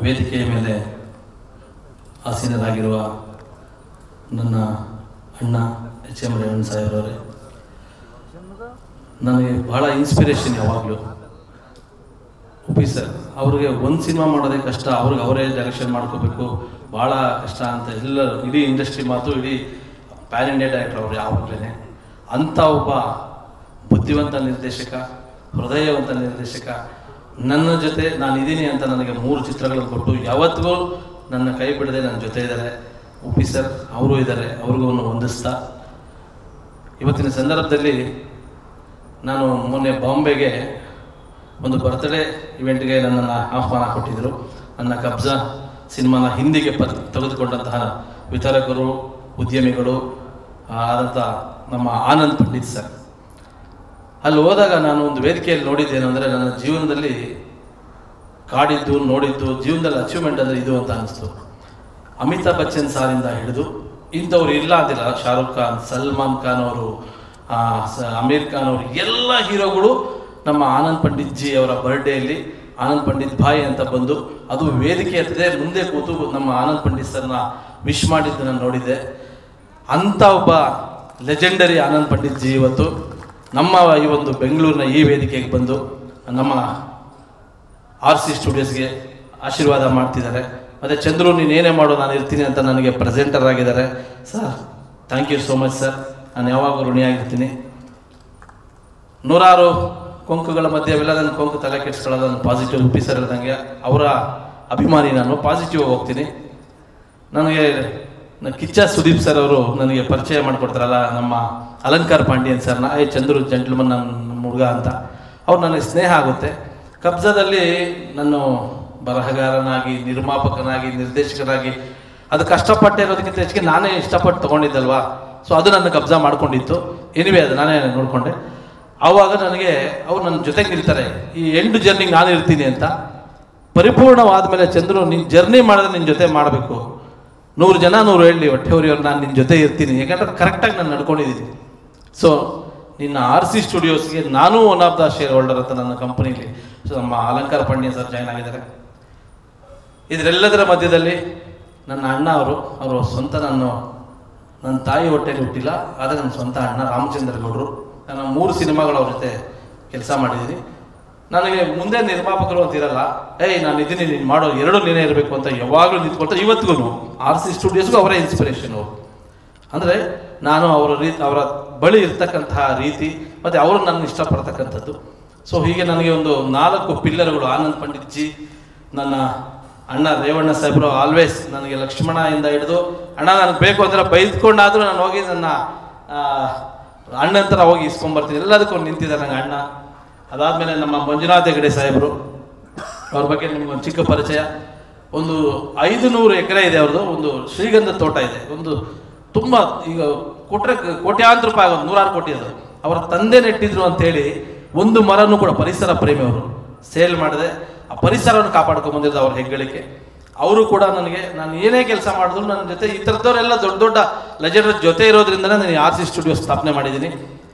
ವೇದಿಕೆಯ ಮೇಲೆ ಆಸೀನರಾಗಿರುವ ನನ್ನ ಅಣ್ಣ ಎಚ್ ಎಂ ರೇವಣ್ಣ ಸಾಹೇಬ್ರವರೇ, ನನಗೆ ಬಹಳ ಇನ್ಸ್ಪಿರೇಷನ್ ಯಾವಾಗಲೂ. ಉಪಿ ಸರ್ ಅವ್ರಿಗೆ ಒಂದು ಸಿನಿಮಾ ಮಾಡೋದೇ ಕಷ್ಟ, ಅವ್ರಿಗೆ ಅವರೇ ಡೈರೆಕ್ಷನ್ ಮಾಡ್ಕೋಬೇಕು, ಭಾಳ ಕಷ್ಟ ಅಂತ ಎಲ್ಲರೂ ಇಡೀ ಇಂಡಸ್ಟ್ರಿ ಮಾತು, ಇಡೀ ಪ್ಯಾನ್ ಇಂಡಿಯಾ ಡೈರೆಕ್ಟರ್ ಅವರು ಯಾವಾಗಲೇ. ಅಂಥ ಒಬ್ಬ ಬುದ್ಧಿವಂತ ನಿರ್ದೇಶಕ, ಹೃದಯವಂತ ನಿರ್ದೇಶಕ ನನ್ನ ಜೊತೆ ನಾನಿದ್ದೀನಿ ಅಂತ ನನಗೆ 3 ಚಿತ್ರಗಳನ್ನು ಕೊಟ್ಟು ಯಾವತ್ತಿಗೂ ನನ್ನ ಕೈ ಬಿಡದೆ ನನ್ನ ಜೊತೆ ಇದ್ದಾರೆ. ಉಪಿ ಸರ್ ಅವರು ಇದ್ದಾರೆ, ಅವ್ರಿಗೂ ವಂದಿಸ್ತಾ ಇವತ್ತಿನ ಸಂದರ್ಭದಲ್ಲಿ ನಾನು ಮೊನ್ನೆ ಬಾಂಬೆಗೆ ಒಂದು ಬರ್ತ್ಡೇ ಇವೆಂಟ್ಗೆ ನನ್ನನ್ನು ಆಹ್ವಾನ ಕೊಟ್ಟಿದ್ದರು. ನನ್ನ ಕಬ್ಜಾ ಸಿನಿಮಾನ ಹಿಂದಿಗೆ ತೆಗೆದುಕೊಂಡಂತಹ ವಿತರಕರು, ಉದ್ಯಮಿಗಳು ಆದಂಥ ನಮ್ಮ ಆನಂದ್ ಪಂಡಿತ್ ಸರ್. ಅಲ್ಲಿ ಹೋದಾಗ ನಾನು ಒಂದು ವೇದಿಕೆಯಲ್ಲಿ ನೋಡಿದ್ದೇನು ಅಂದರೆ, ನನ್ನ ಜೀವನದಲ್ಲಿ ಕಾಡಿದ್ದು ನೋಡಿದ್ದು ಜೀವನದಲ್ಲಿ ಅಚೀವ್ಮೆಂಟ್ ಅಂದರೆ ಇದು ಅಂತ ಅನ್ನಿಸ್ತು. ಅಮಿತಾಬ್ ಬಚ್ಚನ್ ಸಾರಿಂದ ಹಿಡಿದು ಇಂಥವ್ರು ಇಲ್ಲ ಅಂದಿಲ್ಲ, ಶಾರುಖ್ ಖಾನ್, ಸಲ್ಮಾನ್ ಖಾನ್ ಅವರು, ಅಮೀರ್ ಖಾನ್ ಅವರು, ಎಲ್ಲ ಹೀರೋಗಳು ನಮ್ಮ ಆನಂದ್ ಪಂಡಿತ್ ಜಿ ಅವರ ಬರ್ಡೇಯಲ್ಲಿ ಆನಂದ್ ಪಂಡಿತ್ ಭಾಯ್ ಅಂತ ಬಂದು ಅದು ವೇದಿಕೆ ಹತ್ತದೆ ಮುಂದೆ ಕೂತು ನಮ್ಮ ಆನಂದ್ ಪಂಡಿತ್ ಸರ್ನ ವಿಶ್ ಮಾಡಿದ್ದು ನಾನು ನೋಡಿದ್ದೆ. ಅಂಥ ಒಬ್ಬ ಲೆಜೆಂಡರಿ ಆನಂದ್ ಪಂಡಿತ್ ಜಿ ಇವತ್ತು ನಮ್ಮ ಈ ಒಂದು ಬೆಂಗಳೂರಿನ ಈ ವೇದಿಕೆಗೆ ಬಂದು ನಮ್ಮ RC ಸ್ಟುಡಿಯೋಸ್ಗೆ ಆಶೀರ್ವಾದ ಮಾಡ್ತಿದ್ದಾರೆ. ಮತ್ತು ಚಂದ್ರು ನೀನು ಏನೇ ಮಾಡು ನಾನು ಇರ್ತೀನಿ ಅಂತ ನನಗೆ ಪ್ರೆಸೆಂಟರ್ ಆಗಿದ್ದಾರೆ. Sir thank you so much sir, ನಾನು ಯಾವಾಗಲೂ ಋಣಿಯಾಗಿರ್ತೀನಿ. ನೂರಾರು ಕೊಂಕುಗಳ ಮಧ್ಯೆ ಅವೆಲ್ಲ ನನ್ನ ಕೊಂಕು ತಲೆ ಕೆಡಿಸ್ಕೊಳ್ಳೋದು, ನಾನು ಪಾಸಿಟಿವ್ ಉಪಿ ಸರ್ ಇದ್ದಂಗೆ ಅವರ ಅಭಿಮಾನಿ, ನಾನು ಪಾಸಿಟಿವ್ ಹೋಗ್ತೀನಿ. ನನಗೆ ಕಿಚ್ಚ ಸುದೀಪ್ ಸರ್ ಅವರು ನನಗೆ ಪರಿಚಯ ಮಾಡಿಕೊಡ್ತಾರಲ್ಲ, ನಮ್ಮ ಅಲಂಕಾರ್ ಪಾಂಡ್ಯನ್ ಸರ್ನ, ಚಂದ್ರು ಜೆಂಟ್ಲ್ಮನ್ ನಮ್ಮ ಹುಡುಗ ಅಂತ, ಅವ್ರು ನನಗೆ ಸ್ನೇಹ ಆಗುತ್ತೆ. ಕಬ್ಜಾದಲ್ಲಿ ನಾನು ಬರಹಗಾರನಾಗಿ, ನಿರ್ಮಾಪಕನಾಗಿ, ನಿರ್ದೇಶಕನಾಗಿ ಅದು ಕಷ್ಟಪಟ್ಟೆ ಇರೋದಕ್ಕಿಂತ ಹೆಚ್ಚಿಗೆ ನಾನೇ ಇಷ್ಟಪಟ್ಟು ತೊಗೊಂಡಿದ್ದಲ್ವಾ, ಸೊ ಅದು ನನ್ನ ಕಬ್ಜಾ ಮಾಡ್ಕೊಂಡಿತ್ತು. ಎನಿವೆ ಅದು ನಾನೇ ನೋಡಿಕೊಂಡೆ. ಆವಾಗ ನನಗೆ ಅವ್ರು ನನ್ನ ಜೊತೆಗೆ ನಿಲ್ತಾರೆ, ಈ ಎಂಡ್ ಜರ್ನಿಗೆ ನಾನು ಇರ್ತೀನಿ ಅಂತ. ಪರಿಪೂರ್ಣವಾದ ಮೇಲೆ ಚಂದ್ರು ನೀನು ಜರ್ನಿ ಮಾಡಿದ್ರೆ ನಿನ್ನ ಜೊತೆ ಮಾಡಬೇಕು, 100 ಜನ 100 ಹೇಳಿ ಹೊಟ್ಟೆ ಹೊರಿಯೋರು, ನಾನು ನಿನ್ನ ಜೊತೆ ಇರ್ತೀನಿ, ಯಾಕಂದ್ರೆ ಕರೆಕ್ಟಾಗಿ ನಾನು ನಡ್ಕೊಂಡಿದ್ದೀನಿ. ಸೊ ನಿನ್ನ RC ಸ್ಟುಡಿಯೋಸ್ಗೆ ನಾನು one of the share holder ಅಂತ ನನ್ನ ಕಂಪನಿಲಿ. ಸೊ ನಮ್ಮ ಅಲಂಕಾರ ಪಾಂಡ್ಯ ಸರ್ ಜಾಯ್ನ್ ಆಗಿದ್ದಾರೆ. ಇದರೆಲ್ಲದರ ಮಧ್ಯದಲ್ಲಿ ನನ್ನ ಅಣ್ಣ ಅವರು ಸ್ವಂತ ನನ್ನ ತಾಯಿ ಹೊಟ್ಟೆಯಲ್ಲಿ ಹುಟ್ಟಿಲ್ಲ, ಆದರೆ ನನ್ನ ಸ್ವಂತ ಅಣ್ಣ ರಾಮಚಂದ್ರ ಗೌಡರು. ನಾನು 3 ಸಿನಿಮಾಗಳು ಅವ್ರ ಜೊತೆ ಕೆಲಸ ಮಾಡಿದ್ದೀನಿ. ನನಗೆ ಮುಂದೆ ನಿರ್ಮಾಪಕರು ಅಂತ ಇರಲ್ಲ, ನಾನು ಇದ್ದೀನಿ ನೀನು ಮಾಡೋ 2 ನೀನೇ ಇರಬೇಕು ಅಂತ ಯಾವಾಗಲೂ ನಿಂತ್ಕೊಳ್ತಾರೆ. ಇವತ್ತಿಗೂ RC ಸ್ಟುಡಿಯೋಸ್ಗೂ ಅವರೇ ಇನ್ಸ್ಪಿರೇಷನ್ ಅವರು. ಅಂದರೆ ನಾನು ಅವರ ಬಳಿ ಇರ್ತಕ್ಕಂತಹ ರೀತಿ ಮತ್ತು ಅವರು ನನ್ನ ಇಷ್ಟಪಡ್ತಕ್ಕಂಥದ್ದು. ಸೊ ಹೀಗೆ ನನಗೆ ಒಂದು 4 ಪಿಲ್ಲರ್ಗಳು, ಆನಂದ್ ಪಂಡಿತ್ ಜಿ, ನನ್ನ ಅಣ್ಣ ರೇವಣ್ಣ ಸಾಹೇಬರು ಆಲ್ವೇಸ್ ನನಗೆ ಲಕ್ಷ್ಮಣದಿಂದ ಹಿಡಿದು, ಅಣ್ಣ ನನಗೆ ಬೇಕು ಅಂದರೆ ಬೈದ್ಕೊಂಡಾದರೂ ನಾನು ಹೋಗಿ ನನ್ನ ಅಣ್ಣನ ಥರ ಹೋಗಿ ಇಸ್ಕೊಂಬರ್ತೀನಿ, ಎಲ್ಲದಕ್ಕೂ ನಿಂತಿದ್ದಾರೆ ನಂಗೆ ಅಣ್ಣ. ಅದಾದಮೇಲೆ ನಮ್ಮ ಮಂಜುನಾಥ್ ಹೆಗಡೆ ಸಾಹೇಬರು, ಅವ್ರ ಬಗ್ಗೆ ನಿಮ್ಗೊಂದು ಚಿಕ್ಕ ಪರಿಚಯ. ಒಂದು 500 ಎಕರೆ ಇದೆ ಅವ್ರದ್ದು, ಒಂದು ಶ್ರೀಗಂಧ ತೋಟ ಇದೆ. ಒಂದು ತುಂಬ ಈಗ ಕೊಟ್ಟರೆ ಕೋಟ್ಯಾಂತರ ರೂಪಾಯಿ ಆಗೋದು, 100 ಕೋಟಿ ಅದು ಅವರ ತಂದೆ ನೆಟ್ಟಿದ್ರು ಅಂತೇಳಿ ಒಂದು ಮರನೂ ಕೂಡ, ಪರಿಸರ ಪ್ರೇಮಿ ಅವರು, ಸೇಲ್ ಮಾಡಿದೆ. ಆ ಪರಿಸರವನ್ನು ಕಾಪಾಡ್ಕೊಂಡು ಬಂದಿರೋದು ಅವ್ರ ಹೆಗ್ಗಳಿಕೆ. ಅವರು ಕೂಡ ನನಗೆ, ನಾನು ಏನೇ ಕೆಲಸ ಮಾಡಿದ್ರು ನನ್ನ ಜೊತೆ ಈ ಥರದವರೆಲ್ಲ ದೊಡ್ಡ ದೊಡ್ಡ ಲೆಜೆಂಡರ್ ಜೊತೆ ಇರೋದ್ರಿಂದನೇ ನಾನು RC ಸ್ಟುಡಿಯೋ ಸ್ಥಾಪನೆ ಮಾಡಿದ್ದೀನಿ.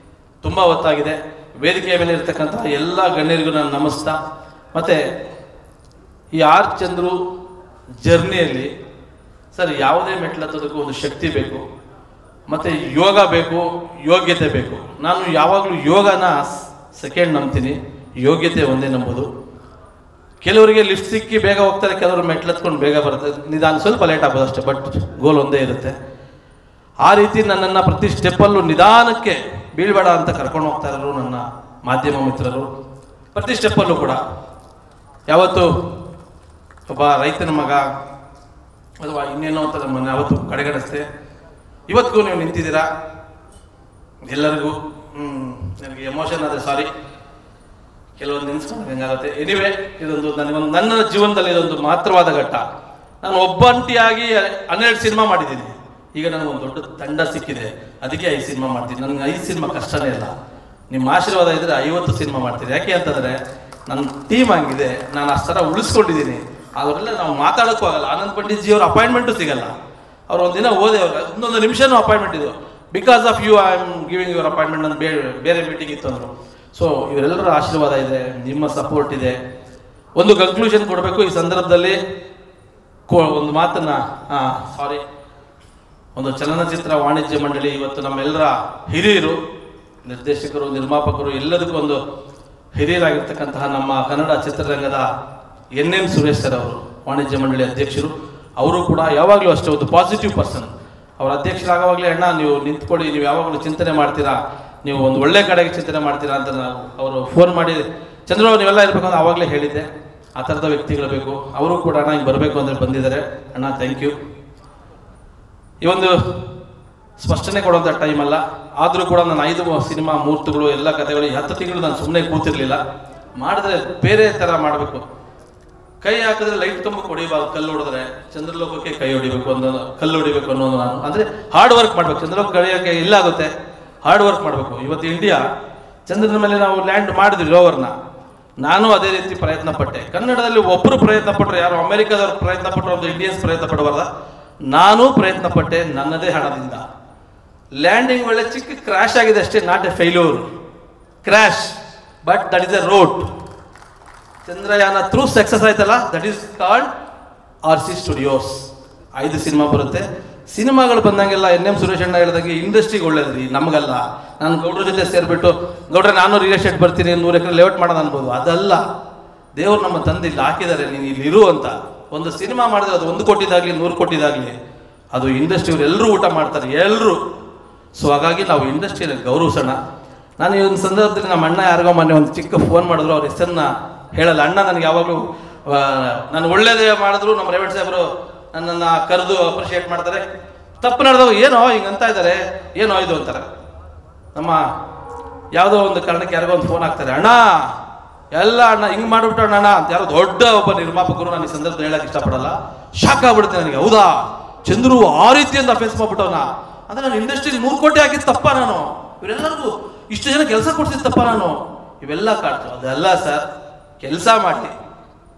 ತುಂಬ ಹೊತ್ತಾಗಿದೆ. ವೇದಿಕೆಯ ಮೇಲೆ ಇರ್ತಕ್ಕಂಥ ಎಲ್ಲ ಗಣ್ಯರಿಗೂ ನಾನು ನಮಿಸ್ತಾ, ಮತ್ತು ಈ ಆರ್ ಚಂದ್ರು ಜರ್ನಿಯಲ್ಲಿ ಸರ್ ಯಾವುದೇ ಮೆಟ್ಲತ್ತೋದಕ್ಕೂ ಒಂದು ಶಕ್ತಿ ಬೇಕು, ಮತ್ತು ಯೋಗ ಬೇಕು, ಯೋಗ್ಯತೆ ಬೇಕು. ನಾನು ಯಾವಾಗಲೂ ಯೋಗನ ಸೆಕೆಂಡ್ ನಂಬ್ತೀನಿ, ಯೋಗ್ಯತೆ ಒಂದೇ ನಂಬೋದು. ಕೆಲವರಿಗೆ ಲಿಫ್ಟ್ ಸಿಕ್ಕಿ ಬೇಗ ಹೋಗ್ತಾರೆ, ಕೆಲವರು ಮೆಟ್ಲತ್ಕೊಂಡು ಬೇಗ ಬರುತ್ತೆ, ನಿಧಾನ ಸ್ವಲ್ಪ ಲೇಟ್ ಆಗ್ಬೋದು ಅಷ್ಟೇ, ಬಟ್ ಗೋಲ್ ಒಂದೇ ಇರುತ್ತೆ. ಆ ರೀತಿ ನನ್ನನ್ನು ಪ್ರತಿ ಸ್ಟೆಪ್ಪಲ್ಲೂ ನಿಧಾನಕ್ಕೆ ಬೀಳ್ಬೇಡ ಅಂತ ಕರ್ಕೊಂಡು ಹೋಗ್ತಾ ಇರೋರು ನನ್ನ ಮಾಧ್ಯಮ ಮಿತ್ರರು. ಪ್ರತಿ ಸ್ಟೆಪ್ಪಲ್ಲೂ ಕೂಡ ಯಾವತ್ತು ಒಬ್ಬ ರೈತನ ಮಗ ಅಥವಾ ಇನ್ನೇನೋ ಅಂತ ನಮ್ಮನ್ನು ಯಾವತ್ತು ಕಡೆಗಣಿಸ್ತೆ. ಇವತ್ತಿಗೂ ನೀವು ನಿಂತಿದ್ದೀರಾ. ಎಲ್ಲರಿಗೂ ನನಗೆ ಎಮೋಷನ್ ಆದರೆ ಸಾರಿ, ಕೆಲವೊಂದು ನೆನೆಸ್ಕೊಂಡು ಹೆಂಗಾಗುತ್ತೆ. ಎನಿವೆ ಇದೊಂದು ನನ್ನ ಜೀವನದಲ್ಲಿ ಇದೊಂದು ಮಹತ್ತರವಾದ ಘಟ್ಟ. ನಾನು ಒಬ್ಬಂಟಿಯಾಗಿ 12 ಸಿನಿಮಾ ಮಾಡಿದ್ದೀನಿ. ಈಗ ನನಗೊಂದು ದೊಡ್ಡ ತಂಡ ಸಿಕ್ಕಿದೆ, ಅದಕ್ಕೆ 5 ಸಿನಿಮಾ ಮಾಡ್ತೀನಿ. ನನಗೆ 5 ಸಿನಿಮಾ ಕಷ್ಟನೇ ಇಲ್ಲ. ನಿಮ್ಮ ಆಶೀರ್ವಾದ ಇದ್ದರೆ 50 ಸಿನಿಮಾ ಮಾಡ್ತೀನಿ. ಯಾಕೆ ಅಂತಂದರೆ ನನ್ನ ಟೀಮ್ ಹಂಗಿದೆ, ನಾನು ಅಷ್ಟು ಥರ ಉಳಿಸ್ಕೊಂಡಿದ್ದೀನಿ. ಅವರೆಲ್ಲ ನಾವು ಮಾತಾಡೋಕ್ಕೂ ಆಗಲ್ಲ. ಆನಂದ್ ಪಂಡಿತ್ ಜಿ ಅವ್ರ ಅಪಾಯಿಂಟ್ಮೆಂಟು ಸಿಗಲ್ಲ. ಅವ್ರು ಒಂದಿನ ಓದಿ ಅವ್ರು ಇನ್ನೊಂದು ನಿಮಿಷನೂ ಅಪಾಯಿಂಟ್ಮೆಂಟ್ ಇದು, because of you I am giving your appointment ಅಂತ ಬೇರೆ ಮೀಟಿಂಗ್ ಇತ್ತು ಅಂದರು. ಸೊ ಇವರೆಲ್ಲರ ಆಶೀರ್ವಾದ ಇದೆ, ನಿಮ್ಮ ಸಪೋರ್ಟ್ ಇದೆ. ಒಂದು ಕನ್ಕ್ಲೂಷನ್ ಕೊಡಬೇಕು ಈ ಸಂದರ್ಭದಲ್ಲಿ. ಒಂದು ಮಾತನ್ನ ಒಂದು ಚಲನಚಿತ್ರ ವಾಣಿಜ್ಯ ಮಂಡಳಿ ಇವತ್ತು ನಮ್ಮೆಲ್ಲರ ಹಿರಿಯರು, ನಿರ್ದೇಶಕರು, ನಿರ್ಮಾಪಕರು, ಎಲ್ಲದಕ್ಕೂ ಒಂದು ಹಿರಿಯರಾಗಿರ್ತಕ್ಕಂತಹ ನಮ್ಮ ಕನ್ನಡ ಚಿತ್ರರಂಗದ ಎನ್ ಸುರೇಶ್ ಸರ್ ಅವರು ವಾಣಿಜ್ಯ ಮಂಡಳಿ ಅಧ್ಯಕ್ಷರು. ಅವರು ಕೂಡ ಯಾವಾಗಲೂ ಅಷ್ಟೇ ಒಂದು ಪಾಸಿಟಿವ್ ಪರ್ಸನ್. ಅವ್ರ ಅಧ್ಯಕ್ಷರಾಗವಾಗಲೇ ಅಣ್ಣ ನೀವು ನಿಂತ್ಕೊಳ್ಳಿ, ನೀವು ಯಾವಾಗಲೂ ಚಿಂತನೆ ಮಾಡ್ತೀರಾ, ನೀವು ಒಂದು ಒಳ್ಳೆ ಕಡೆಗೆ ಚಿಂತನೆ ಮಾಡ್ತೀರಾ ಅಂತ ಅವರು ಫೋನ್ ಮಾಡಿ ಚಂದ್ರು ನೀವೆಲ್ಲ ಇರಬೇಕು ಅಂತ ಆವಾಗಲೇ ಹೇಳಿದ್ದೆ. ಆ ಥರದ ವ್ಯಕ್ತಿಗಳು ಬೇಕು. ಅವರು ಕೂಡ ಅಣ್ಣ ಹಿಂಗೆ ಬರಬೇಕು ಅಂದರೆ ಬಂದಿದ್ದಾರೆ. ಅಣ್ಣ ಥ್ಯಾಂಕ್ ಯು. ಈ ಒಂದು ಸ್ಪಷ್ಟನೆ ಕೊಡುವಂಥ ಟೈಮ್ ಅಲ್ಲ, ಆದರೂ ಕೂಡ ನಾನು 5 ಸಿನಿಮಾ ಮೂರ್ತುಗಳು ಎಲ್ಲ ಕಥೆಗಳು 10 ತಿಂಗಳು ನಾನು ಸುಮ್ಮನೆ ಕೂತಿರ್ಲಿಲ್ಲ. ಮಾಡಿದ್ರೆ ಬೇರೆ ಥರ ಮಾಡಬೇಕು. ಕೈ ಹಾಕಿದ್ರೆ ಲೈಟ್ ಕಂಬಕ್ಕೆ ಹೊಡಿಬಾರ್ದು, ಕಲ್ಲು ಹೊಡೆದ್ರೆ ಚಂದ್ರಲೋಕಕ್ಕೆ ಕೈ ಹೊಡಿಬೇಕು, ಕಲ್ಲು ಹೊಡಿಬೇಕು ಅನ್ನೋದು ನಾನು ಅಂದರೆ ಹಾರ್ಡ್ ವರ್ಕ್ ಮಾಡಬೇಕು. ಚಂದ್ರಲೋಕ ಕಳಿಯೋಕ್ಕೆ ಇಲ್ಲ ಆಗುತ್ತೆ, ಹಾರ್ಡ್ ವರ್ಕ್ ಮಾಡಬೇಕು. ಇವತ್ತು ಇಂಡಿಯಾ ಚಂದ್ರನ ಮೇಲೆ ನಾವು ಲ್ಯಾಂಡ್ ಮಾಡಿದ್ವಿ ರೋವರ್ನ. ನಾನು ಅದೇ ರೀತಿ ಪ್ರಯತ್ನ ಪಟ್ಟೆ. ಕನ್ನಡದಲ್ಲಿ ಒಬ್ಬರು ಪ್ರಯತ್ನ ಪಟ್ಟರು, ಯಾರು ಅಮೆರಿಕದವ್ರು ಪ್ರಯತ್ನ ಪಟ್ಟರು, ಒಂದು ಇಂಡಿಯನ್ಸ್ ಪ್ರಯತ್ನ ಪಡಬಾರ್ದ. ನಾನು ಪ್ರಯತ್ನ ಪಟ್ಟೆ ನನ್ನದೇ ಹಣದಿಂದ. ಲ್ಯಾಂಡಿಂಗ್ ಒಳ್ಳೆ ಚಿಕ್ಕ ಕ್ರ್ಯಾಶ್ ಆಗಿದೆ ಅಷ್ಟೇ, not a failure, crash, but that is a road. Chandrayaan through success ಆಯ್ತಲ್ಲ, that is called RC studios. 5 cinema ಬರುತ್ತೆ. ಸಿನಿಮಾಗಳು ಬಂದಂಗೆಲ್ಲ NM ಸುರೇಶ್ ಅಣ್ಣ ಹೇಳಿದಂಗೆ ಇಂಡಸ್ಟ್ರಿಗೆ ಒಳ್ಳೇದ್ರಿ, ನಮಗಲ್ಲ. ನಾನು ಗೌಡ್ರ ಜೊತೆ ಸೇರಿಬಿಟ್ಟು ಗೌಡ್ರೆ ನಾನು ರಿಯಲ್ ಎಸ್ಟೇಟ್ ಬರ್ತೀನಿ 100 ಎಕರೆ ಲೇಔಟ್ ಮಾಡೋದು ಅನ್ಬೋದು. ಅದಲ್ಲ, ದೇವ್ರು ನಮ್ಮ ತಂದೆ ಇಲ್ಲಿ ಹಾಕಿದ್ದಾರೆ, ನೀನು ಇಲ್ಲಿ ಇರು ಅಂತ. ಒಂದು ಸಿನಿಮಾ ಮಾಡಿದ್ರೆ ಅದು 1 ಕೋಟಿದಾಗಲಿ 100 ಕೋಟಿದಾಗಲಿ ಅದು ಇಂಡಸ್ಟ್ರಿಯವ್ರು ಎಲ್ಲರೂ ಊಟ ಮಾಡ್ತಾರೆ, ಎಲ್ಲರೂ. ಸೊ ಹಾಗಾಗಿ ನಾವು ಇಂಡಸ್ಟ್ರಿಯಲ್ಲಿ ಗೌರವಿಸೋಣ. ನಾನು ಈ ಒಂದು ಸಂದರ್ಭದಲ್ಲಿ ನಮ್ಮ ಅಣ್ಣ ಯಾರಿಗೋ ಮೊನ್ನೆ ಒಂದು ಚಿಕ್ಕ ಫೋನ್ ಮಾಡಿದ್ರು, ಅವ್ರ ಹೆಸರನ್ನ ಹೇಳಲ್ಲ. ಅಣ್ಣ ನನಗೆ ಯಾವಾಗಲೂ ನಾನು ಒಳ್ಳೇದೇ ಮಾಡಿದ್ರು ನಮ್ಮ ರೇವಣ್ ಸಾಹೇಬರು ನನ್ನನ್ನು ಕರೆದು ಅಪ್ರಿಷಿಯೇಟ್ ಮಾಡ್ತಾರೆ. ತಪ್ಪು ನಡೆದವು ಏನೋ ಹಿಂಗಂತ ಇದ್ದಾರೆ, ಏನೋ ಇದು ಅಂತಾರೆ. ನಮ್ಮ ಯಾವುದೋ ಒಂದು ಕಾರಣಕ್ಕೆ ಯಾರಿಗೋ ಒಂದು ಫೋನ್ ಹಾಕ್ತಾರೆ, ಅಣ್ಣ ಎಲ್ಲ ಅಣ್ಣ ಹಿಂಗೆ ಮಾಡಿಬಿಟ್ಟೋಣ ಅಣ್ಣ ಅಂತ. ಯಾರೋ ದೊಡ್ಡ ಒಬ್ಬ ನಿರ್ಮಾಪಕರು, ನಾನು ಈ ಸಂದರ್ಭದಲ್ಲಿ ಹೇಳಕ್ಕೆ ಇಷ್ಟಪಡಲ್ಲ, ಶಾಕ್ ಆಗ್ಬಿಡುತ್ತೆ ನನಗೆ. ಹೌದಾ ಚಂದ್ರು ಆ ರೀತಿಯಿಂದ ಅಫೆನ್ಸ್ ಮಾಡ್ಬಿಟ್ಟವನ ಅಂದ್ರೆ ನಾನು ಇಂಡಸ್ಟ್ರಿಯಲ್ಲಿ 100 ಕೋಟಿ ಹಾಕಿದ್ದು ತಪ್ಪ, ನಾನು ಇವರೆಲ್ಲರಿಗೂ ಇಷ್ಟು ಜನ ಕೆಲಸ ಕೊಡ್ತಿದ್ದು ತಪ್ಪ, ನಾನು ಇವೆಲ್ಲ ಕಾಡ್ತು. ಅದೆಲ್ಲ ಸರ್, ಕೆಲಸ ಮಾಡಿ.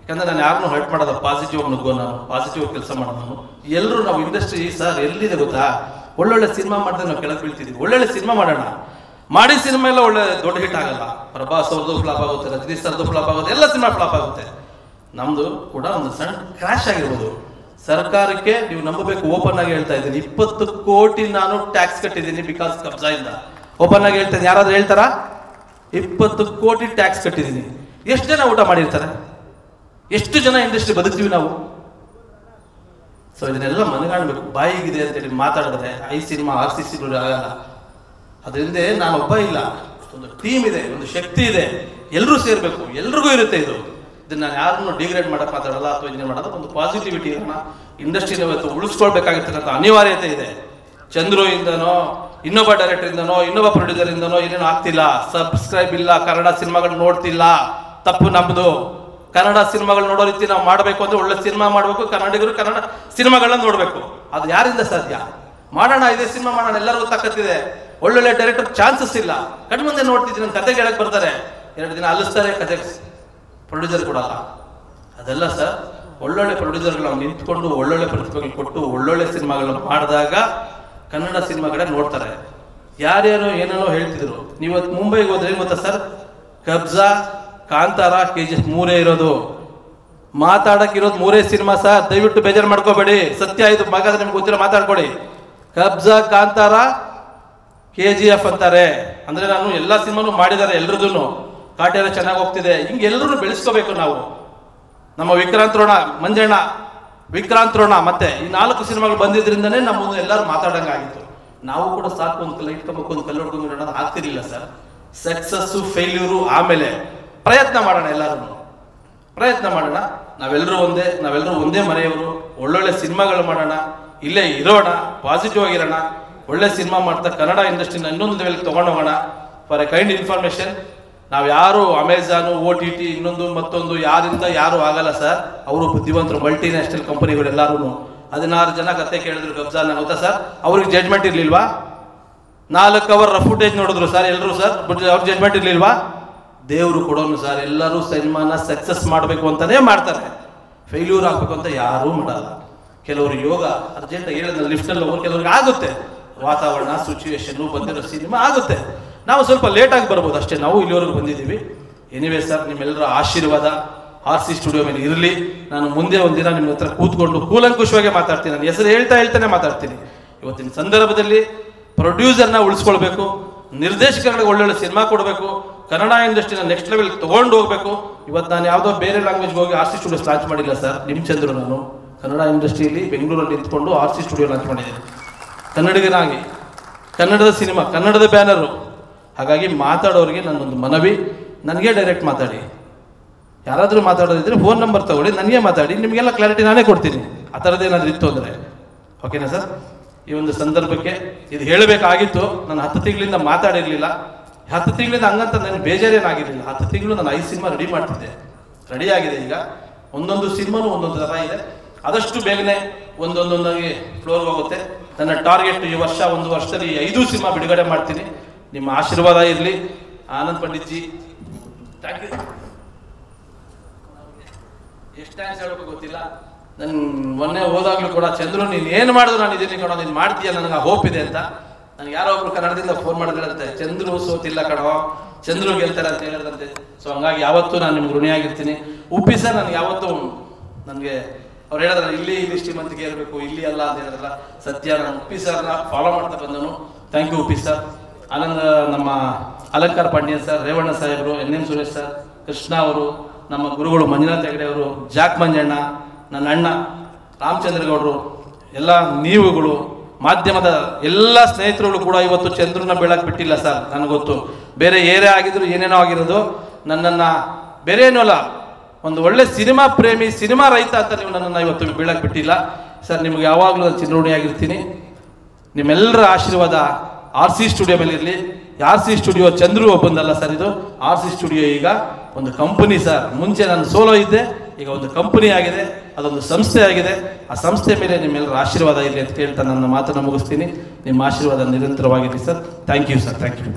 ಯಾಕಂದ್ರೆ ನಾನು ಯಾರನ್ನೂ ಹರ್ಟ್ ಮಾಡೋದು, ಪಾಸಿಟಿವ್ ನುಗ್ಗೋ, ನಾನು ಪಾಸಿಟಿವ್ ಕೆಲಸ ಮಾಡೋದು. ನಾನು ಎಲ್ಲರೂ ನಾವು ಇಂಡಸ್ಟ್ರಿ ಸರ್ ಎಲ್ಲಿದೆ ಗೊತ್ತಾ, ಒಳ್ಳೊಳ್ಳೆ ಸಿನಿಮಾ ಮಾಡಿದ್ರೆ ನಾವು ಕೆಳಗೆ ಬೀಳ್ತಿದ್ವಿ. ಒಳ್ಳೊಳ್ಳೆ ಸಿನಿಮಾ ಮಾಡೋಣ, ಮಾಡಿ ಸಿನಿಮಾ ಎಲ್ಲ ಒಳ್ಳೆ ದೊಡ್ಡ ಹಿಟ್ ಆಗಲ್ಲ. ಪ್ರಭಾಸ್ ಅವ್ರದ್ದು ಫ್ಲಾಪ್ ಆಗುತ್ತೆ, ರಜನಿ ಸರ್ದು ಫ್ಲಾಪ್ ಆಗುತ್ತೆ, ಎಲ್ಲ ಸಿನಿಮಾ ಫ್ಲಾಪ್ ಆಗುತ್ತೆ. ನಮ್ದು ಕೂಡ ಒಂದು ಸಣ್ಣ ಕ್ರ್ಯಾಶ್ ಆಗಿರ್ಬೋದು. ಸರ್ಕಾರಕ್ಕೆ ನೀವು ನಂಬಬೇಕು, ಓಪನ್ ಆಗಿ ಹೇಳ್ತಾ ಇದ್ದೀನಿ, 20 ಕೋಟಿ ನಾನು ಟ್ಯಾಕ್ಸ್ ಕಟ್ಟಿದ್ದೀನಿ ಬಿಕಾಸ್ ಕಬ್ಜಾ ಇಂದ. ಓಪನ್ ಆಗಿ ಹೇಳ್ತೇನೆ, ಯಾರಾದ್ರೂ ಹೇಳ್ತಾರಾ? 20 ಕೋಟಿ ಟ್ಯಾಕ್ಸ್ ಕಟ್ಟಿದ್ದೀನಿ. ಎಷ್ಟು ಜನ ಊಟ ಮಾಡಿರ್ತಾರೆ? ಎಷ್ಟು ಜನ ಇಂಡಸ್ಟ್ರಿ ಬದುಕ್ತೀವಿ ನಾವು? ಸೊ ಇದನ್ನೆಲ್ಲ ಮನಗಾಣಬೇಕು. ಬಾಯಿಗಿದೆ ಅಂತೇಳಿ ಮಾತಾಡಿದ್ರೆ 5 ಸಿನಿಮಾ RC ಸಿನಿಮಾ ಆಗಲ್ಲ. ಅದರಿಂದ ನಾನೊಬ್ಬ ಇಲ್ಲ, ಒಂದು ಟೀಮ್ ಇದೆ, ಒಂದು ಶಕ್ತಿ ಇದೆ, ಎಲ್ಲರೂ ಸೇರ್ಬೇಕು, ಎಲ್ರಿಗೂ ಇರುತ್ತೆ ಇದು. ಇದನ್ನ ನಾನು ಯಾರನ್ನು ಡಿಗ್ರೇಡ್ ಮಾಡಕ್ ಮಾತಾಡಲ್ಲ ಅಥವಾ ಇದನ್ನ ಮಾಡೋದು. ಒಂದು ಪಾಸಿಟಿವಿಟಿ ಇಂಡಸ್ಟ್ರಿನ ಇವತ್ತು ಉಳಿಸ್ಕೊಳ್ಬೇಕಾಗಿರ್ತಕ್ಕಂಥ ಅನಿವಾರ್ಯತೆ ಇದೆ. ಚಂದ್ರು ಇಂದನೋ, ಇನ್ನೊಬ್ಬ ಡೈರೆಕ್ಟರ್ ಇಂದನೋ, ಇನ್ನೊಬ್ಬ ಪ್ರೊಡ್ಯೂಸರ್ ಇಂದನೋ ಏನೇನು ಆಗ್ತಿಲ್ಲ. ಸಬ್ಸ್ಕ್ರೈಬ್ ಇಲ್ಲ, ಕನ್ನಡ ಸಿನಿಮಾಗಳು ನೋಡ್ತಿಲ್ಲ, ತಪ್ಪು ನಮ್ದು. ಕನ್ನಡ ಸಿನಿಮಾಗಳು ನೋಡೋ ರೀತಿ ನಾವು ಮಾಡಬೇಕು ಅಂದ್ರೆ ಒಳ್ಳೆ ಸಿನಿಮಾ ಮಾಡಬೇಕು, ಕನ್ನಡಿಗರು ಕನ್ನಡ ಸಿನಿಮಾಗಳನ್ನ ನೋಡಬೇಕು. ಅದು ಯಾರಿಂದ ಸಾಧ್ಯ? ಮಾಡೋಣ, ಇದೇ ಸಿನಿಮಾ ಮಾಡೋಣ, ಎಲ್ಲರಿಗೂ ತಾಕತ್ತಿದೆ. ಒಳ್ಳೊಳ್ಳೆ ಡೈರೆಕ್ಟರ್ ಚಾನ್ಸಸ್ ಇಲ್ಲ, ಕಣ್ಮುಂದೆ ನೋಡ್ತಿದ್ದೀನಿ. ನನ್ನ ಕತೆಗೆ ಹೇಳಕ್ ಬರ್ತಾರೆ, 2 ದಿನ ಅಲ್ಲಿಸ್ತಾರೆ, ಕತೆ ಪ್ರೊಡ್ಯೂಸರ್ ಕೊಡಲ್ಲ. ಅದೆಲ್ಲ ಸರ್, ಒಳ್ಳೊಳ್ಳೆ ಪ್ರೊಡ್ಯೂಸರ್ಗಳು ನಾವು ನಿಂತ್ಕೊಂಡು ಒಳ್ಳೊಳ್ಳೆ ಪ್ರತಿಭೆಗಳು ಕೊಟ್ಟು ಒಳ್ಳೊಳ್ಳೆ ಸಿನಿಮಾಗಳನ್ನು ಮಾಡಿದಾಗ ಕನ್ನಡ ಸಿನಿಮಾಗಳೇ ನೋಡ್ತಾರೆ. ಯಾರ್ಯಾರೋ ಏನೇನೋ ಹೇಳ್ತಿದ್ರು. ನೀವತ್ತು ಮುಂಬೈಗೆ ಹೋದ್ರೆ ಏನು ಗೊತ್ತಾ ಸರ್, ಕಬ್ಜಾ, ಕಾಂತಾರ, KGF 3 ಇರೋದು. ಮಾತಾಡಕ್ಕಿರೋದು 3 ಸಿನಿಮಾ ಸರ್, ದಯವಿಟ್ಟು ಬೇಜಾರು ಮಾಡ್ಕೋಬೇಡಿ. ಸತ್ಯ ಇದು, ಮಗಾದ್ರೆ ನಿಮ್ಗೆ ಗೊತ್ತಿರೋ ಮಾತಾಡ್ಕೊಡಿ. ಕಬ್ಜಾ, ಕಾಂತಾರ, KGF ಅಂತಾರೆ. ಅಂದ್ರೆ ನಾನು ಎಲ್ಲ ಸಿನಿಮಾನು ಮಾಡಿದ್ದಾರೆ, ಎಲ್ರದೂ ಕಾಟೆಲ್ಲ ಚೆನ್ನಾಗಿ ಹೋಗ್ತಿದೆ. ಹಿಂಗೆ ಎಲ್ಲರೂ ಬೆಳೆಸ್ಕೋಬೇಕು ನಾವು. ನಮ್ಮ ವಿಕ್ರಾಂತ್ ರೋಣ, ಮಂಜಣ್ಣ, ವಿಕ್ರಾಂತ್ ರೋಣ ಮತ್ತೆ ಈ 4 ಸಿನಿಮಾಗಳು ಬಂದಿದ್ರಿಂದನೇ ನಮ್ಮ ಮುಂದೆ ಎಲ್ಲರೂ ಮಾತಾಡಂಗಾಗಿತ್ತು. ನಾವು ಕೂಡ ಸಾಕು ಒಂದು ಲೈಟ್ ಕಂಬಕ್ಕೆ ಒಂದು ಕಲ್ಲು ಹೊಡ್ಕೊಂಡು ಅನ್ನೋದು ಆಗ್ತಿರ್ಲಿಲ್ಲ ಸರ್. ಸಕ್ಸಸ್ಸು ಫೇಲ್ಯೂರು ಆಮೇಲೆ. ಪ್ರಯತ್ನ ಮಾಡೋಣ, ಎಲ್ಲರೂ ಪ್ರಯತ್ನ ಮಾಡೋಣ. ನಾವೆಲ್ಲರೂ ಒಂದೇ ಮನೆಯವರು. ಒಳ್ಳೊಳ್ಳೆ ಸಿನಿಮಾಗಳು ಮಾಡೋಣ, ಇಲ್ಲೇ ಇರೋಣ, ಪಾಸಿಟಿವ್ ಆಗಿರೋಣ, ಒಳ್ಳೆ ಸಿನಿಮಾ ಮಾಡ್ತಾ ಕನ್ನಡ ಇಂಡಸ್ಟ್ರಿನ ಇನ್ನೊಂದು ಲೆವೆಲ್ಗೆ ತೊಗೊಂಡು ಹೋಗೋಣ. ಫಾರ್ ಎ ಕೈಂಡ್ ಇನ್ಫಾರ್ಮೇಶನ್, ನಾವು ಯಾರು ಅಮೆಜಾನು, OTT, ಇನ್ನೊಂದು ಮತ್ತೊಂದು ಯಾರಿಂದ ಯಾರು ಆಗಲ್ಲ ಸರ್. ಅವರು ಬುದ್ಧಿವಂತರು, ಮಲ್ಟಿನ್ಯಾಷನಲ್ ಕಂಪನಿಗಳು ಎಲ್ಲರೂ. 16 ಜನ ಕತೆ ಕೇಳಿದ್ರು ಕಬ್ಜಾನ, ಗೊತ್ತಾ ಸರ್? ಅವ್ರಿಗೆ ಜಡ್ಜ್ಮೆಂಟ್ ಇರ್ಲಿಲ್ವಾ? 4 ಅವರ್ ಫುಟೇಜ್ ನೋಡಿದ್ರು ಸರ್ ಎಲ್ಲರೂ ಸರ್, ಅವ್ರ ಜಡ್ಜ್ಮೆಂಟ್ ಇರ್ಲಿಲ್ವಾ? ದೇವರು ಕೊಡೋನು ಸರ್. ಎಲ್ಲರೂ ಸಿನಿಮಾನ ಸಕ್ಸಸ್ ಮಾಡಬೇಕು ಅಂತಾನೆ ಮಾಡ್ತಾರೆ, ಫೇಲ್ಯೂರ್ ಆಗ್ಬೇಕು ಅಂತ ಯಾರೂ ಮಾಡಲ್ಲ. ಕೆಲವರು ಯೋಗ ಅರ್ಜೆಂಟ್ ಹೇಳಿದ ಲಿಫ್ಟಲ್ಲಿ ಹೋಗೋರು, ಕೆಲವ್ರಿಗೆ ಆಗುತ್ತೆ, ವಾತಾವರಣ ಸಿಚುವೇಶನ್ ಬಂದಿರೋ ಸಿನಿಮಾ ಆಗುತ್ತೆ. ನಾವು ಸ್ವಲ್ಪ ಲೇಟಾಗಿ ಬರ್ಬೋದು ಅಷ್ಟೇ, ನಾವು ಇಲ್ಲಿವರೆಗೂ ಬಂದಿದ್ದೀವಿ. ಎನಿವೇ ಸರ್, ನಿಮ್ಮೆಲ್ಲರ ಆಶೀರ್ವಾದ, RC ಸ್ಟುಡಿಯೋ ಮೇಲೆ ಇರಲಿ. ನಾನು ಮುಂದೆ ಒಂದಿನ ನಿಮ್ಮ ಹತ್ರ ಕೂತ್ಕೊಂಡು ಕೂಲಂಕುಷವಾಗಿ ಮಾತಾಡ್ತೀನಿ. ನನ್ನ ಹೆಸರು ಹೇಳ್ತಾನೆ ಮಾತಾಡ್ತೀನಿ. ಇವತ್ತಿನ ಸಂದರ್ಭದಲ್ಲಿ ಪ್ರೊಡ್ಯೂಸರ್ನ ಉಳಿಸ್ಕೊಳ್ಬೇಕು, ನಿರ್ದೇಶಕರಿಗೆ ಒಳ್ಳೊಳ್ಳೆ ಸಿನಿಮಾ ಕೊಡಬೇಕು, ಕನ್ನಡ ಇಂಡಸ್ಟ್ರಿನ ನೆಕ್ಸ್ಟ್ ಲೆವೆಲ್ ತೊಗೊಂಡು ಹೋಗ್ಬೇಕು. ಇವತ್ತು ನಾನು ಯಾವುದೋ ಬೇರೆ ಲ್ಯಾಂಗ್ವೇಜ್ಗೆ ಹೋಗಿ RC ಸ್ಟುಡಿಯೋಸ್ ಲಾಂಚ್ ಮಾಡಿಲ್ಲ ಸರ್. ನಿಮ್ಮ ಚಂದ್ರು ನಾನು ಕನ್ನಡ ಇಂಡಸ್ಟ್ರಿಯಲ್ಲಿ ಬೆಂಗಳೂರಲ್ಲಿ ನಿಂತ್ಕೊಂಡು RC ಸ್ಟುಡಿಯೋ ಲಾಂಚ್ ಮಾಡಿದ್ದೀನಿ, ಕನ್ನಡಿಗನಾಗಿ, ಕನ್ನಡದ ಸಿನಿಮಾ, ಕನ್ನಡದ ಬ್ಯಾನರು. ಹಾಗಾಗಿ ಮಾತಾಡೋರಿಗೆ ನನ್ನೊಂದು ಮನವಿ, ನನಗೆ ಡೈರೆಕ್ಟ್ ಮಾತಾಡಿ. ಯಾರಾದರೂ ಮಾತಾಡೋದಿದ್ರೆ ಫೋನ್ ನಂಬರ್ ತಗೊಳ್ಳಿ, ನನಗೆ ಮಾತಾಡಿ, ನಿಮಗೆಲ್ಲ ಕ್ಲಾರಿಟಿ ನಾನೇ ಕೊಡ್ತೀನಿ. ಆ ಥರದ್ದೇನಾದ್ರು ಇತ್ತು ಅಂದರೆ ಓಕೆನಾ ಸರ್? ಈ ಒಂದು ಸಂದರ್ಭಕ್ಕೆ ಇದು ಹೇಳಬೇಕಾಗಿತ್ತು. ನಾನು 10 ತಿಂಗಳಿಂದ ಮಾತಾಡಿರಲಿಲ್ಲ. 10 ತಿಂಗಳಿಂದ ಹಂಗಂತ ನನಗೆ ಬೇಜಾರೇನಾಗಿರಲಿಲ್ಲ. 10 ತಿಂಗಳು ನಾನು 5 ಸಿನಿಮಾ ರೆಡಿ ಮಾಡ್ತಿದ್ದೆ, ರೆಡಿ ಆಗಿದೆ. ಈಗ ಒಂದೊಂದು ಸಿನಿಮಾನು ಒಂದೊಂದು ಥರ ಇದೆ. ಆದಷ್ಟು ಬೇಗನೆ ಒಂದೊಂದೊಂದಾಗಿ ಫ್ಲೋರ್ಗೆ ಹೋಗುತ್ತೆ. ನನ್ನ ಟಾರ್ಗೆಟ್ ಈ ವರ್ಷ, ಒಂದು ವರ್ಷದಲ್ಲಿ 5 ಸಿನಿಮಾ ಬಿಡುಗಡೆ ಮಾಡ್ತೀನಿ. ನಿಮ್ಮ ಆಶೀರ್ವಾದ ಇರಲಿ. Anand Pandit ji, thank you. ಎಷ್ಟು ಥ್ಯಾಂಕ್ಸ್ ಹೇಳಬೇಕು ಗೊತ್ತಿಲ್ಲ. ನನ್ನ ಮೊನ್ನೆ ಹೋದಾಗ್ಲೂ ಕೂಡ, ಚಂದ್ರು ನೀನು ಏನು ಮಾಡಿದ್ರು ನಾನು ಇದೀನಿ ಕಣೋ, ನೀನು ಮಾಡ್ತೀಯ, ನನಗೆ ಹೋಪ್ ಇದೆ ಅಂತ. ನನಗೆ ಯಾರೋ ಒಬ್ರು ಕನ್ನಡದಿಂದ ಫೋನ್ ಮಾಡಿದ್ರಂತೆ, ಚಂದ್ರು ಸೋತಿಲ್ಲ ಕಣೋ, ಚಂದ್ರು ಗೆಲ್ತಾರೆ ಅಂತ ಹೇಳಿದ್ರಂತೆ. ಸೊ ಹಂಗಾಗಿ ಯಾವತ್ತೂ ನಾನು ನಿಮ್ಗೆ ಋಣಿಯಾಗಿರ್ತೀನಿ. ಉಪ್ಪಿ ಸರ್ ನನಗೆ ಯಾವತ್ತೂ, ನನಗೆ ಅವ್ರು ಹೇಳಿದ್ರೆ ಇಲ್ಲಿ ಶ್ರೀಮಂತಿಗೆ ಇರಬೇಕು, ಇಲ್ಲಿ ಅಲ್ಲ ಅಂತ ಹೇಳಿದ್ರಲ್ಲ, ಸತ್ಯ. ನಾನು ಉಪ್ಪಿ ಸರ್ನ ಫಾಲೋ ಮಾಡ್ತಾ ಬಂದನು. Thank you Uppi sir. ಆನಂದ, ನಮ್ಮ ಅಲಂಕಾರ ಪಾಂಡ್ಯನ್ ಸರ್, ರೇವಣ್ಣ ಸಾಹೇಬರು, NM ಸುರೇಶ್ ಸರ್, ಕೃಷ್ಣ ಅವರು, ನಮ್ಮ ಗುರುಗಳು ಮಂಜುನಾಥ್ ಹೆಗಡೆ ಅವರು, ಜಾಕ್ ಮಂಜಣ್ಣ, ನನ್ನ ಅಣ್ಣ ರಾಮಚಂದ್ರಗೌಡರು, ಎಲ್ಲ ನೀವುಗಳು, ಮಾಧ್ಯಮದ ಎಲ್ಲ ಸ್ನೇಹಿತರುಗಳು ಕೂಡ ಇವತ್ತು ಚಂದ್ರನ ಬೀಳಕ್ಕೆ ಬಿಟ್ಟಿಲ್ಲ ಸರ್. ನನಗೊತ್ತು ಬೇರೆ ಏರೇ ಆಗಿದ್ರು ಏನೇನೋ ಆಗಿರೋದು, ನನ್ನನ್ನು ಬೇರೆ ಏನೂ ಅಲ್ಲ, ಒಂದು ಒಳ್ಳೆ ಸಿನಿಮಾ ಪ್ರೇಮಿ, ಸಿನಿಮಾ ರೈತ ಅಂತ ನೀವು ನನ್ನನ್ನು ಇವತ್ತು ಬೀಳಕ್ಕೆ ಬಿಟ್ಟಿಲ್ಲ ಸರ್. ನಿಮ್ಗೆ ಯಾವಾಗಲೂ ನಾನು ಚಿರಋಣಿಯಾಗಿರ್ತೀನಿ. ನಿಮ್ಮೆಲ್ಲರ ಆಶೀರ್ವಾದ RC ಸ್ಟುಡಿಯೋ ಮೇಲೆ ಇರಲಿ. RC ಸ್ಟುಡಿಯೋ ಚಂದ್ರು ಒಬ್ಬಂದಲ್ಲ ಸರ್, ಇದು RC ಸ್ಟುಡಿಯೋ ಈಗ ಒಂದು ಕಂಪನಿ ಸರ್. ಮುಂಚೆ ನಾನು ಸೋಲೋ ಇದ್ದೆ, ಈಗ ಒಂದು ಕಂಪನಿ ಆಗಿದೆ, ಅದೊಂದು ಸಂಸ್ಥೆ ಆಗಿದೆ. ಆ ಸಂಸ್ಥೆ ಮೇಲೆ ನಿಮ್ಮೆಲ್ಲರ ಆಶೀರ್ವಾದ ಇರಲಿ ಅಂತ ಹೇಳ್ತಾ ನನ್ನ ಮಾತನ್ನು ಮುಗಿಸ್ತೀನಿ. ನಿಮ್ಮ ಆಶೀರ್ವಾದ ನಿರಂತರವಾಗಿರಲಿ sir. Thank you sir, thank you.